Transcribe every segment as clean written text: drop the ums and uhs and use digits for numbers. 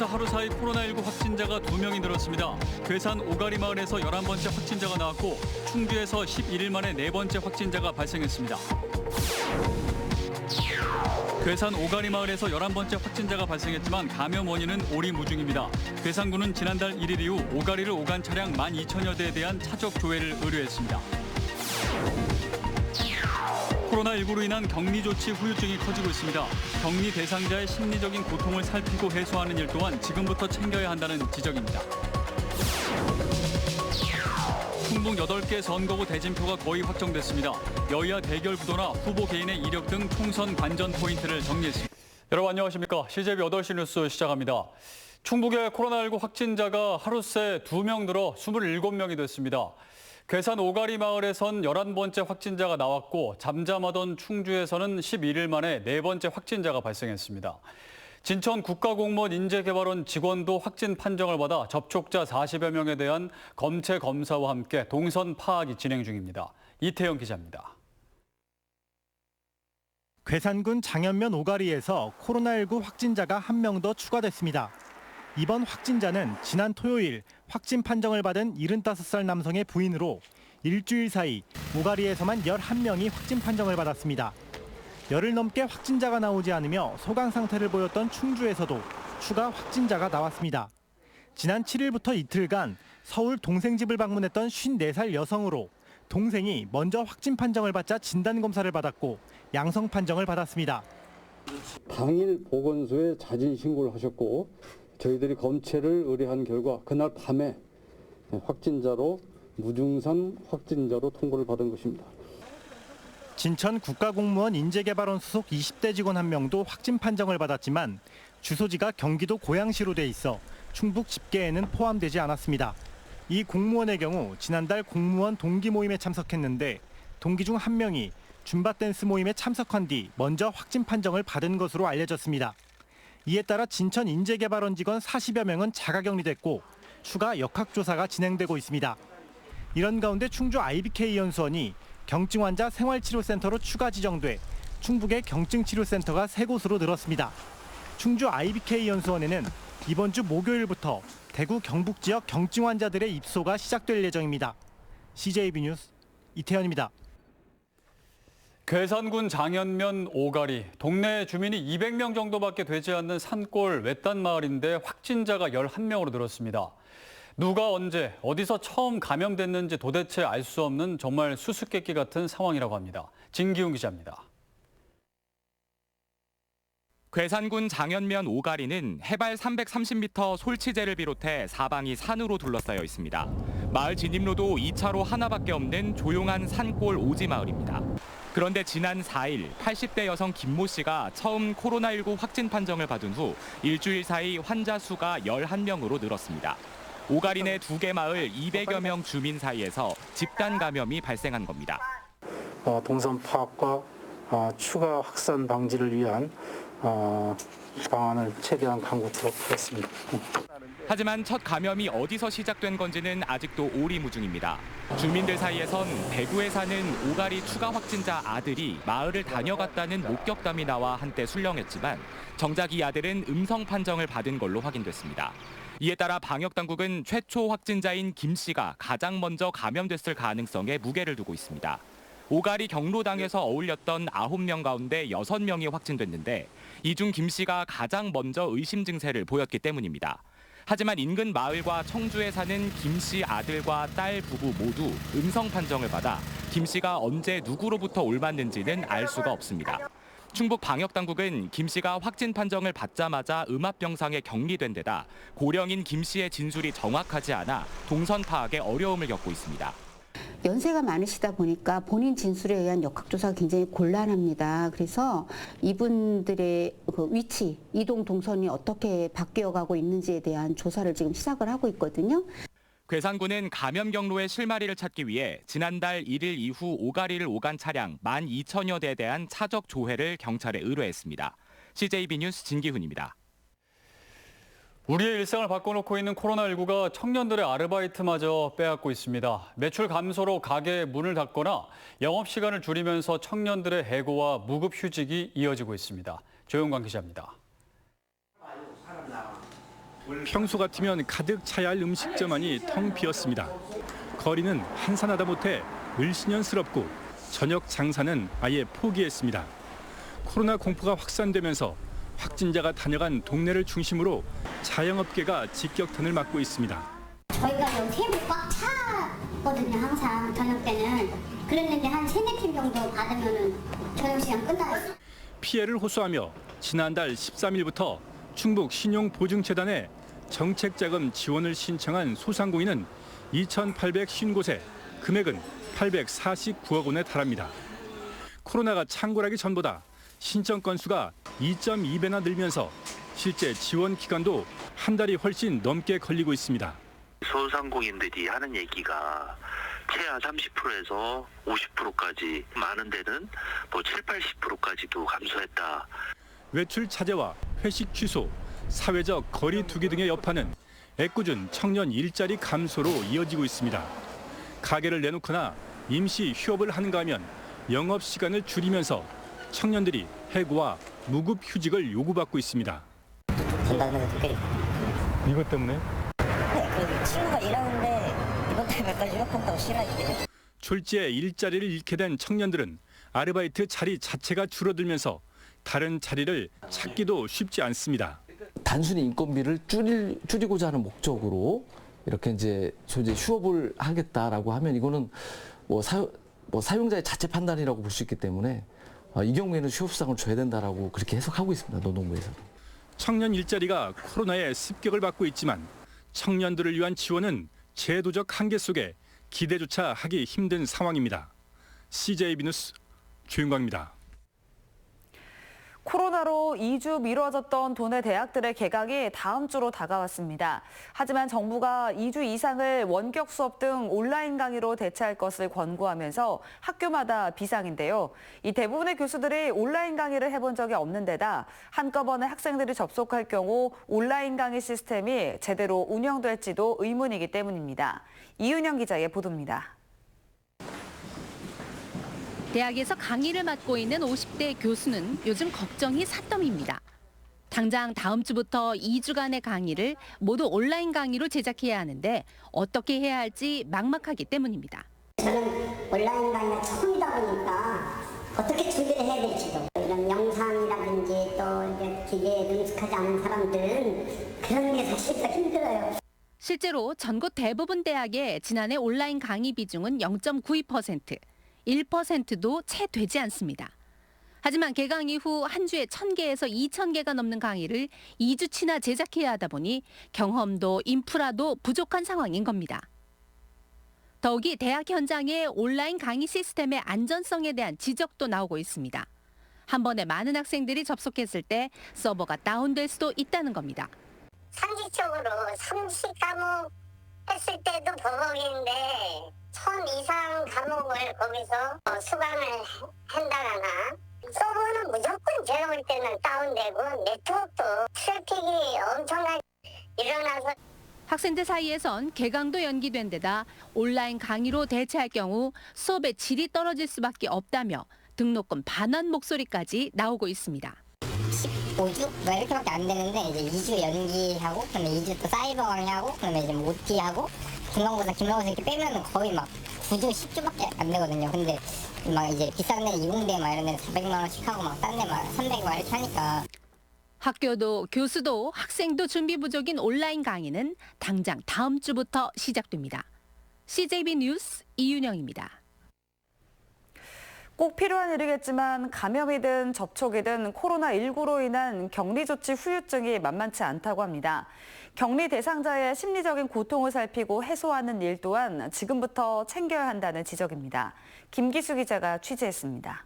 전국에서 하루 사이 코로나19 확진자가 2명이 늘었습니다. 괴산 오가리 마을에서 11번째 확진자가 나왔고 충주에서 11일 만에 4번째 확진자가 발생했습니다. 괴산 오가리 마을에서 11번째 확진자가 발생했지만 감염 원인은 오리무중입니다. 괴산군은 지난달 1일 이후 오가리를 오간 차량 12,000여 대에 대한 차적 조회를 의뢰했습니다. 코로나19로 인한 격리 조치 후유증이 커지고 있습니다. 격리 대상자의 심리적인 고통을 살피고 해소하는 일 또한 지금부터 챙겨야 한다는 지적입니다. 충북 8개 선거구 대진표가 거의 확정됐습니다. 여야 대결 구도나 후보 개인의 이력 등 총선 관전 포인트를 정리했습니다. 여러분 안녕하십니까? CJB 8시 뉴스 시작합니다. 충북의 코로나19 확진자가 하루 새 2명 늘어 27명이 됐습니다. 괴산 오가리 마을에선 11번째 확진자가 나왔고 잠잠하던 충주에서는 11일 만에 4번째 확진자가 발생했습니다. 진천 국가공무원 인재개발원 직원도 확진 판정을 받아 접촉자 40여 명에 대한 검체 검사와 함께 동선 파악이 진행 중입니다. 이태영 기자입니다. 괴산군 장현면 오가리에서 코로나19 확진자가 1명 더 추가됐습니다. 이번 확진자는 지난 토요일 확진 판정을 받은 75살 남성의 부인으로 일주일 사이 오가리에서만 11명이 확진 판정을 받았습니다. 열흘 넘게 확진자가 나오지 않으며 소강 상태를 보였던 충주에서도 추가 확진자가 나왔습니다. 지난 7일부터 이틀간 서울 동생 집을 방문했던 54살 여성으로 동생이 먼저 확진 판정을 받자 진단검사를 받았고 양성 판정을 받았습니다. 당일 보건소에 자진 신고를 하셨고 저희들이 검체를 의뢰한 결과 그날 밤에 확진자로 무증상 확진자로 통보를 받은 것입니다. 진천 국가공무원 인재개발원 소속 20대 직원 1명도 확진 판정을 받았지만 주소지가 경기도 고양시로 돼 있어 충북 집계에는 포함되지 않았습니다. 이 공무원의 경우 지난달 공무원 동기 모임에 참석했는데 동기 중 1명이 줌바 댄스 모임에 참석한 뒤 먼저 확진 판정을 받은 것으로 알려졌습니다. 이에 따라 진천 인재개발원 직원 40여 명은 자가격리됐고 추가 역학조사가 진행되고 있습니다. 이런 가운데 충주 IBK 연수원이 경증 환자 생활치료센터로 추가 지정돼 충북의 경증치료센터가 3곳으로 늘었습니다. 충주 IBK 연수원에는 이번 주 목요일부터 대구 경북 지역 경증 환자들의 입소가 시작될 예정입니다. CJB 뉴스 이태현입니다. 괴산군 장현면 오가리, 동네 주민이 200명 정도밖에 되지 않는 산골 외딴 마을인데 확진자가 11명으로 늘었습니다. 누가 언제, 어디서 처음 감염됐는지 도대체 알 수 없는 정말 수수께끼 같은 상황이라고 합니다. 진기훈 기자입니다. 괴산군 장현면 오가리는 해발 330m 솔치제를 비롯해 사방이 산으로 둘러싸여 있습니다. 마을 진입로도 2차로 하나밖에 없는 조용한 산골 오지 마을입니다. 그런데 지난 4일 80대 여성 김모 씨가 처음 코로나19 확진 판정을 받은 후 일주일 사이 환자 수가 11명으로 늘었습니다. 오가리 내 2개 마을 200여 명 주민 사이에서 집단 감염이 발생한 겁니다. 동선 파악과 추가 확산 방지를 위한 방안을 최대한 강구토록 하겠습니다. 하지만 첫 감염이 어디서 시작된 건지는 아직도 오리무중입니다. 주민들 사이에선 대구에 사는 오가리 추가 확진자 아들이 마을을 다녀갔다는 목격담이 나와 한때 술렁했지만 정작 이 아들은 음성 판정을 받은 걸로 확인됐습니다. 이에 따라 방역당국은 최초 확진자인 김 씨가 가장 먼저 감염됐을 가능성에 무게를 두고 있습니다. 오가리 경로당에서 어울렸던 9명 가운데 6명이 확진됐는데 이 중 김 씨가 가장 먼저 의심 증세를 보였기 때문입니다. 하지만 인근 마을과 청주에 사는 김 씨 아들과 딸 부부 모두 음성 판정을 받아 김 씨가 언제 누구로부터 옮았는지는 알 수가 없습니다. 충북 방역당국은 김 씨가 확진 판정을 받자마자 음압병상에 격리된 데다 고령인 김 씨의 진술이 정확하지 않아 동선 파악에 어려움을 겪고 있습니다. 연세가 많으시다 보니까 본인 진술에 의한 역학조사가 굉장히 곤란합니다. 그래서 이분들의 그 위치, 이동 동선이 어떻게 바뀌어가고 있는지에 대한 조사를 지금 시작을 하고 있거든요. 괴산군은 감염 경로의 실마리를 찾기 위해 지난달 1일 이후 오가리를 오간 차량 12,000여 대에 대한 차적 조회를 경찰에 의뢰했습니다. CJB 뉴스 진기훈입니다. 우리의 일상을 바꿔놓고 있는 코로나19가 청년들의 아르바이트마저 빼앗고 있습니다. 매출 감소로 가게 문을 닫거나 영업시간을 줄이면서 청년들의 해고와 무급휴직이 이어지고 있습니다. 조용관 기자입니다. 평소 같으면 가득 차야 할 음식점만이 텅 비었습니다. 거리는 한산하다 못해 을씨년스럽고 저녁 장사는 아예 포기했습니다. 코로나 공포가 확산되면서 확진자가 다녀간 동네를 중심으로 자영업계가 직격탄을 맞고 있습니다. 저희가 여기 테이블 꽉 차거든요. 항상 저녁 때는. 그랬는데 한 3-4팀 정도 받으면 저녁 시간 끝나요. 피해를 호소하며 지난달 13일부터 충북 신용보증재단에 정책자금 지원을 신청한 소상공인은 2,850곳에 금액은 849억 원에 달합니다. 코로나가 창궐하기 전보다 신청 건수가 2.2배나 늘면서 실제 지원 기간도 한 달이 훨씬 넘게 걸리고 있습니다. 소상공인들이 하는 얘기가 최하 30%에서 50%까지 많은 데는 뭐 70-80%까지도 감소했다. 외출 자제와 회식 취소, 사회적 거리 두기 등의 여파는 애꿎은 청년 일자리 감소로 이어지고 있습니다. 가게를 내놓거나 임시 휴업을 하는가 하면 영업 시간을 줄이면서 청년들이 해고와 무급 휴직을 요구받고 있습니다. 전담에서 특별히. 이것 때문에? 네, 그 친구가 일하는데 이것 때문에 몇달 휴업한다고 싫어했대요. 졸지에 일자리를 잃게 된 청년들은 아르바이트 자리 자체가 줄어들면서 다른 자리를 찾기도 쉽지 않습니다. 단순히 인건비를 줄이고자 하는 목적으로 이렇게 이제 휴업을 하겠다라고 하면 이거는 사용자의 자체 판단이라고 볼 수 있기 때문에 이 경우에는 휴업수당을 줘야 된다라고 그렇게 해석하고 있습니다. 노동부에서. 청년 일자리가 코로나의 습격을 받고 있지만 청년들을 위한 지원은 제도적 한계 속에 기대조차 하기 힘든 상황입니다. CJB 뉴스 주윤광입니다. 코로나로 2주 미뤄졌던 도내 대학들의 개강이 다음 주로 다가왔습니다. 하지만 정부가 2주 이상을 원격 수업 등 온라인 강의로 대체할 것을 권고하면서 학교마다 비상인데요. 이 대부분의 교수들이 온라인 강의를 해본 적이 없는 데다 한꺼번에 학생들이 접속할 경우 온라인 강의 시스템이 제대로 운영될지도 의문이기 때문입니다. 이은영 기자의 보도입니다. 대학에서 강의를 맡고 있는 50대 교수는 요즘 걱정이 산더미입니다. 당장 다음 주부터 2주간의 강의를 모두 온라인 강의로 제작해야 하는데 어떻게 해야 할지 막막하기 때문입니다. 저는 온라인 강의가 처음이다 보니까 어떻게 준비를 해야 될지도 이런 영상이라든지 또 이제 기계에 능숙하지 않은 사람들은 그런 게 사실 더 힘들어요. 실제로 전국 대부분 대학의 지난해 온라인 강의 비중은 0.92%. 1%도 채 되지 않습니다. 하지만 개강 이후 한 주에 1,000개에서 2,000개가 넘는 강의를 2주치나 제작해야 하다 보니 경험도 인프라도 부족한 상황인 겁니다. 더욱이 대학 현장의 온라인 강의 시스템의 안전성에 대한 지적도 나오고 있습니다. 한 번에 많은 학생들이 접속했을 때 서버가 다운될 수도 있다는 겁니다. 상식적으로 30과목 했을 때도 버벅인데 1,000 이상 과목을 거기서 수강을 한다거나 서버는 무조건 제가 볼 때는 다운되고 네트워크도 트래픽이 엄청나게 일어나서 학생들 사이에선 개강도 연기된 데다 온라인 강의로 대체할 경우 수업의 질이 떨어질 수밖에 없다며 등록금 반환 목소리까지 나오고 있습니다. 15주? 뭐 이렇게밖에 안 되는데 이제 2주 연기하고 그다음에 2주 또 사이버 강의하고 그다음에 이제 OT하고 중간고사, 기말고사 이렇게 빼면은 거의 막 9주, 10주밖에 안 되거든요. 근데 막 이제 비싼 데 이공대 막 이런 데 400만 원씩 하고 막 딴 데 막 300 막 이렇게 하니까 학교도 교수도 학생도 준비 부족인 온라인 강의는 당장 다음 주부터 시작됩니다. CJB 뉴스 이윤영입니다. 꼭 필요한 일이겠지만 감염이든 접촉이든 코로나19로 인한 격리 조치 후유증이 만만치 않다고 합니다. 격리 대상자의 심리적인 고통을 살피고 해소하는 일 또한 지금부터 챙겨야 한다는 지적입니다. 김기수 기자가 취재했습니다.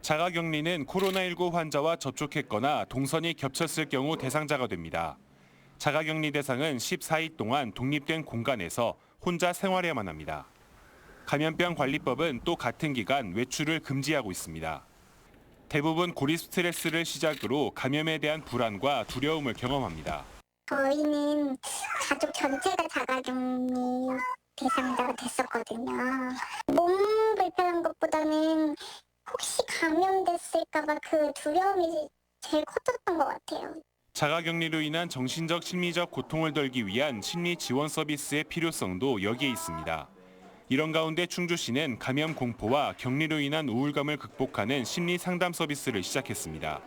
자가격리는 코로나19 환자와 접촉했거나 동선이 겹쳤을 경우 대상자가 됩니다. 자가격리 대상은 14일 동안 독립된 공간에서 혼자 생활해야만 합니다. 감염병 관리법은 또 같은 기간 외출을 금지하고 있습니다. 대부분 고립 스트레스를 시작으로 감염에 대한 불안과 두려움을 경험합니다. 저희는 가족 전체가 자가격리 대상자가 됐었거든요. 몸 불편한 것보다는 혹시 감염됐을까 봐 그 두려움이 제일 컸었던 것 같아요. 자가격리로 인한 정신적, 심리적 고통을 덜기 위한 심리 지원 서비스의 필요성도 여기에 있습니다. 이런 가운데 충주시는 감염 공포와 격리로 인한 우울감을 극복하는 심리 상담 서비스를 시작했습니다.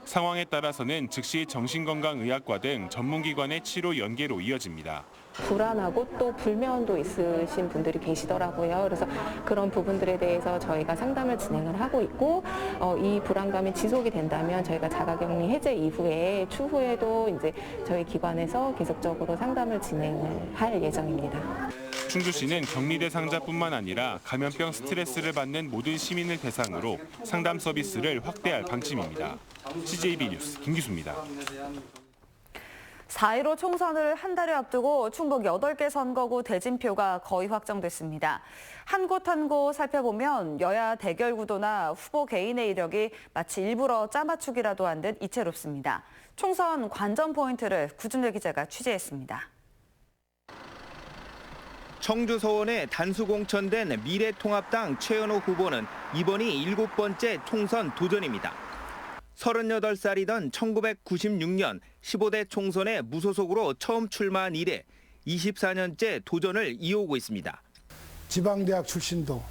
상황에 따라서는 즉시 정신건강의학과 등 전문기관의 치료 연계로 이어집니다. 불안하고 또 불면도 있으신 분들이 계시더라고요. 그래서 그런 부분들에 대해서 저희가 상담을 진행을 하고 있고, 이 불안감이 지속이 된다면 저희가 자가격리 해제 이후에 추후에도 이제 저희 기관에서 계속적으로 상담을 진행을 할 예정입니다. 충주시는 격리 대상자뿐만 아니라 감염병 스트레스를 받는 모든 시민을 대상으로 상담 서비스를 확대할 방침입니다. CJB 뉴스 김기수입니다. 4.15 총선을 한 달여 앞두고 충북 8개 선거구 대진표가 거의 확정됐습니다. 한 곳 한 곳 살펴보면 여야 대결 구도나 후보 개인의 이력이 마치 일부러 짜맞추기라도 한 듯 이채롭습니다. 총선 관전 포인트를 구준열 기자가 취재했습니다. 청주 서원에 단수 공천된 미래통합당 최연호 후보는 이번이 7번째 총선 도전입니다. 38살이던 1996년 15대 총선에 무소속으로 처음 출마한 이래 24년째 도전을 이어오고 있습니다. 지방대학 출신도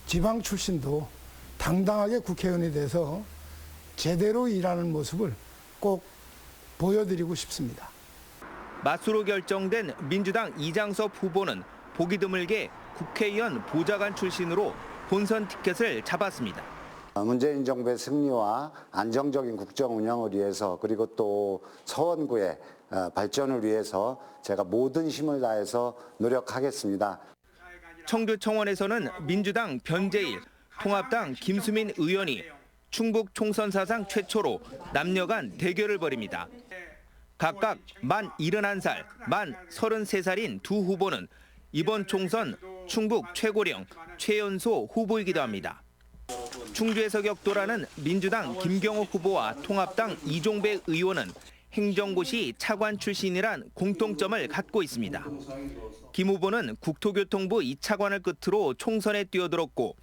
지방 출신도 당당하게 국회의원이 돼서 제대로 일하는 모습을 꼭 보여드리고 싶습니다. 맞수로 결정된 민주당 이장섭 후보는 보기 드물게 국회의원 보좌관 출신으로 본선 티켓을 잡았습니다. 문재인 정부의 승리와 안정적인 국정 운영을 위해서 그리고 또 서원구의 발전을 위해서 제가 모든 힘을 다해서 노력하겠습니다. 청주 청원에서는 민주당 변재일, 통합당 김수민 의원이 충북 총선 사상 최초로 남녀 간 대결을 벌입니다. 각각 만 71살, 만 33살인 두 후보는 이번 총선 충북 최고령 최연소 후보이기도 합니다. 충주에서 격돌하는 민주당 김경호 후보와 통합당 이종배 의원은 행정고시 차관 출신이란 공통점을 갖고 있습니다. 김 후보는 국토교통부 2차관을 끝으로 총선에 뛰어들었고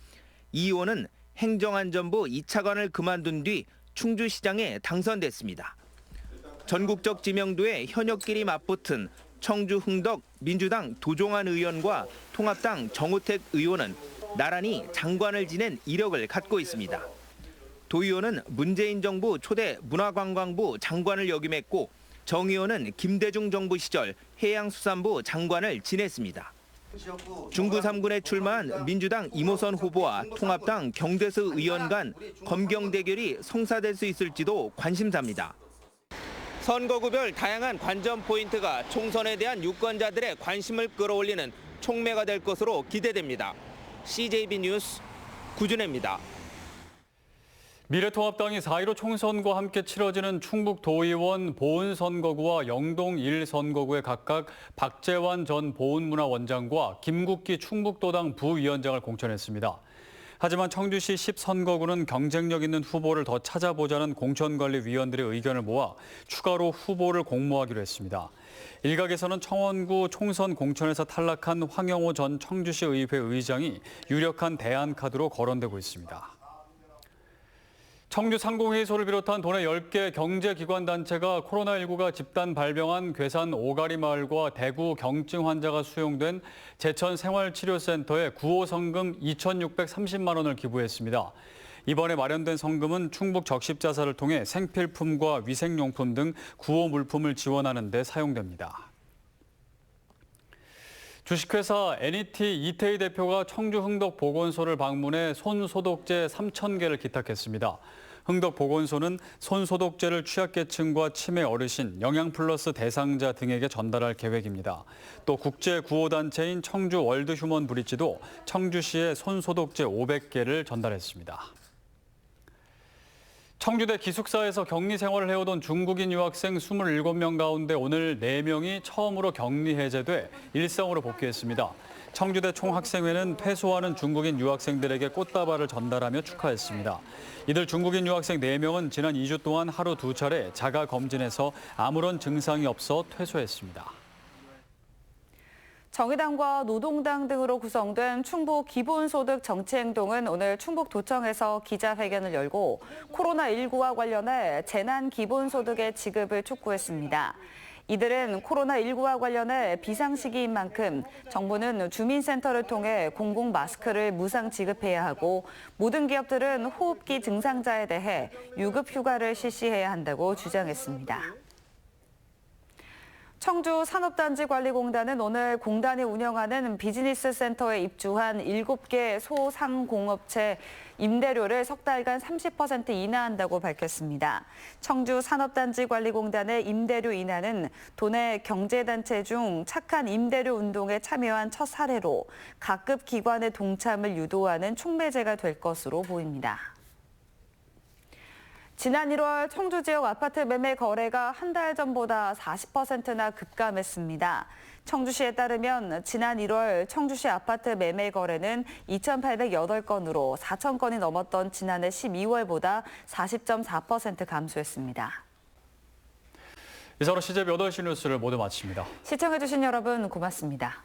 이 의원은 행정안전부 2차관을 그만둔 뒤 충주시장에 당선됐습니다. 전국적 지명도에 현역끼리 맞붙은 청주 흥덕 민주당 도종환 의원과 통합당 정우택 의원은 나란히 장관을 지낸 이력을 갖고 있습니다. 도 의원은 문재인 정부 초대 문화관광부 장관을 역임했고 정 의원은 김대중 정부 시절 해양수산부 장관을 지냈습니다. 중구 3군에 출마한 민주당 이모선 후보와 통합당 경대수 의원 간 검경 대결이 성사될 수 있을지도 관심사입니다. 선거구별 다양한 관전 포인트가 총선에 대한 유권자들의 관심을 끌어올리는 촉매가 될 것으로 기대됩니다. CJB 뉴스 구준혜입니다. 미래통합당이 4.15 총선과 함께 치러지는 충북도의원 보은선거구와 영동 1선거구에 각각 박재환 전 보은문화원장과 김국기 충북도당 부위원장을 공천했습니다. 하지만 청주시 10선거구는 경쟁력 있는 후보를 더 찾아보자는 공천관리위원들의 의견을 모아 추가로 후보를 공모하기로 했습니다. 일각에서는 청원구 총선 공천에서 탈락한 황영호 전 청주시 의회 의장이 유력한 대안카드로 거론되고 있습니다. 청주 상공회의소를 비롯한 도내 10개 경제기관단체가 코로나19가 집단 발병한 괴산 오가리마을과 대구 경증 환자가 수용된 제천생활치료센터에 구호 성금 2,630만 원을 기부했습니다. 이번에 마련된 성금은 충북 적십자사를 통해 생필품과 위생용품 등 구호 물품을 지원하는 데 사용됩니다. 주식회사 NET 이태희 대표가 청주 흥덕보건소를 방문해 손소독제 3,000개를 기탁했습니다. 흥덕보건소는 손소독제를 취약계층과 치매 어르신, 영양플러스 대상자 등에게 전달할 계획입니다. 또 국제구호단체인 청주 월드휴먼 브릿지도 청주시에 손소독제 500개를 전달했습니다. 청주대 기숙사에서 격리 생활을 해오던 중국인 유학생 27명 가운데 오늘 4명이 처음으로 격리 해제돼 일상으로 복귀했습니다. 청주대 총학생회는 패소하는 중국인 유학생들에게 꽃다발을 전달하며 축하했습니다. 이들 중국인 유학생 4명은 지난 2주 동안 하루 2차례 자가 검진에서 아무런 증상이 없어 퇴소했습니다. 정의당과 노동당 등으로 구성된 충북 기본소득 정치행동은 오늘 충북도청에서 기자회견을 열고 코로나19와 관련해 재난 기본소득의 지급을 촉구했습니다. 이들은 코로나19와 관련해 비상시기인 만큼 정부는 주민센터를 통해 공공 마스크를 무상 지급해야 하고 모든 기업들은 호흡기 증상자에 대해 유급 휴가를 실시해야 한다고 주장했습니다. 청주 산업단지관리공단은 오늘 공단이 운영하는 비즈니스 센터에 입주한 7개 소상공업체 임대료를 석 달간 30% 인하한다고 밝혔습니다. 청주 산업단지관리공단의 임대료 인하는 도내 경제단체 중 착한 임대료 운동에 참여한 첫 사례로 각급 기관의 동참을 유도하는 촉매제가 될 것으로 보입니다. 지난 1월 청주 지역 아파트 매매 거래가 한 달 전보다 40%나 급감했습니다. 청주시에 따르면 지난 1월 청주시 아파트 매매 거래는 2,808건으로 4,000건이 넘었던 지난해 12월보다 40.4% 감소했습니다. 이상으로 CJB 8시 뉴스를 모두 마칩니다. 시청해주신 여러분 고맙습니다.